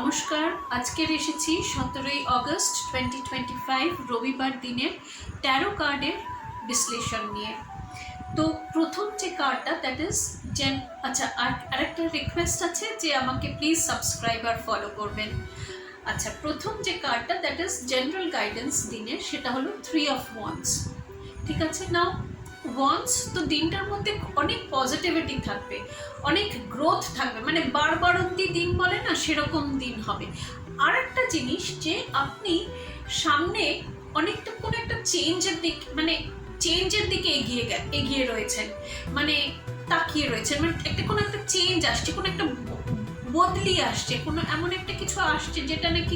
নমস্কার, আজকের এসেছি 17ই অগস্ট 2025 রবিবার দিনের ট্যারো কার্ডের বিশ্লেষণ নিয়ে। তো প্রথম যে কার্ডটা দ্যাট ইজ আচ্ছা, আরেকটা রিকোয়েস্ট আছে যে আমাকে প্লিজ সাবস্ক্রাইব আর ফলো করবেন। আচ্ছা, প্রথম যে কার্ডটা দ্যাট ইজ জেনারেল গাইডেন্স দিনের, সেটা হলো 3 অফ ওয়ান্ডস। ঠিক আছে, নাও ওয়ান্স তো দিনটার মধ্যে অনেক পজিটিভিটি থাকবে, অনেক গ্রোথ থাকবে, মানে বারবারন্তি দিন বলে না, সেরকম দিন হবে। আর একটা জিনিস যে আপনি সামনে অনেকটা কোনো একটা চেঞ্জের দিকে এগিয়ে রয়েছেন, মানে তাকিয়ে রয়েছেন, মানে কোনো একটা চেঞ্জ আসছে, কোনো একটা বদলি আসছে, কোনো এমন একটা কিছু আসছে যেটা নাকি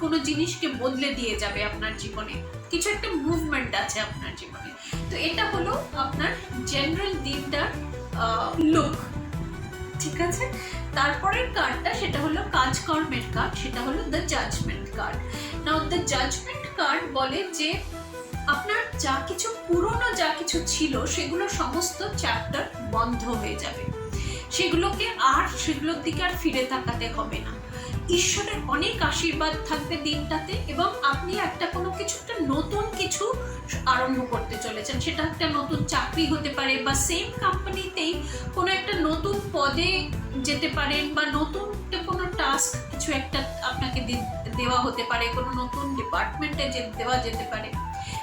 কোনো জিনিসকে বদলে দিয়ে যাবে আপনার জীবনে, কিছু একটা মুভমেন্ট আছে আপনার জীবনে। তো এটা হলো আপনার জেনারেল দিনটার লুক। ঠিক আছে, তারপরের কার্ডটা সেটা হলো কাজকর্মের কার্ড, সেটা হলো the judgement card. Now the judgement card বলে যে আপনার যা কিছু পুরনো যা কিছু ছিল সেগুলো সমস্ত চ্যাপ্টার বন্ধ হয়ে যাবে, সেগুলোর দিকে আর ফিরে তাকাতে হবে না। ঈশ্বরের অনেক আশীর্বাদ থাকবে দিনটাতে, এবং আপনি একটা নতুন কিছু আরম্ভ করতে চলেছেন। সেটা একটা নতুন চাকরি হতে পারে, বা সেম কোম্পানিতেই কোনো একটা নতুন পদে যেতে পারেন, বা নতুন কোনো টাস্ক কিছু একটা আপনাকে দেওয়া হতে পারে, কোনো নতুন ডিপার্টমেন্টে দেওয়া যেতে পারে।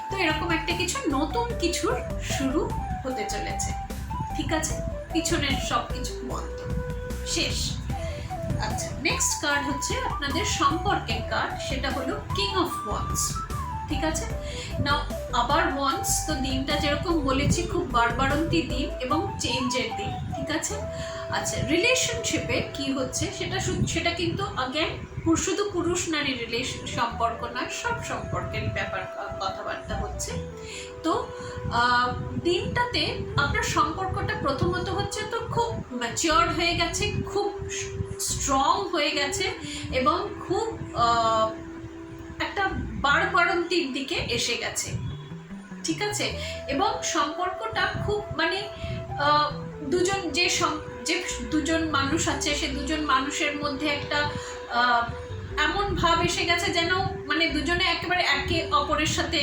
তো এরকম একটা নতুন কিছুর শুরু হতে চলেছে। ঠিক আছে, পিছনের সব কিছু বন্ধ, শেষ। আচ্ছা, নেক্সট কার্ড হচ্ছে আপনাদের সম্পর্কের কার্ড, সেটা হলো কিং অফ ওয়ান্ডস। ঠিক আছে, নাও আবার ওয়ান্ডস তো দিনটা যেরকম বলেছি খুব বারবারন্তি দিন এবং চেঞ্জের দিন। ঠিক আছে, আচ্ছা, রিলেশনশিপে কি হচ্ছে সেটা কিন্তু আগেন শুধু পুরুষ নারী সম্পর্ক নয়, সব সম্পর্কের ব্যাপার কথাবার্তা হচ্ছে। তো দিনটাতে আপনার সম্পর্কটা প্রথমত হচ্ছে তো খুব ম্যাচিওর হয়ে গেছে, খুব স্ট্রং হয়ে গেছে, এবং খুব একটা বারবারন্তির দিকে এসে গেছে। ঠিক আছে, এবং সম্পর্কটা খুব মানে যে দুজন মানুষ আছে, সে দুজন মানুষের মধ্যে একটা এমন ভাব এসে গেছে যেন মানে দুজনে একেবারে একে অপরের সাথে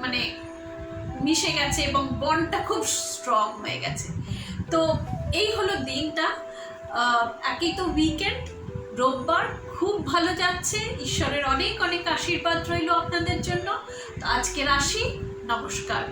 মানে মিশে গেছে, এবং বন্ডটা খুব স্ট্রং হয়ে গেছে। তো এই হলো দিনটা। একই তো উইকেন্ড, রোববার, খুব ভালো যাচ্ছে, ঈশ্বরের অনেক অনেক আশীর্বাদ রইল আপনাদের জন্য। তো আজকের আসি, নমস্কার।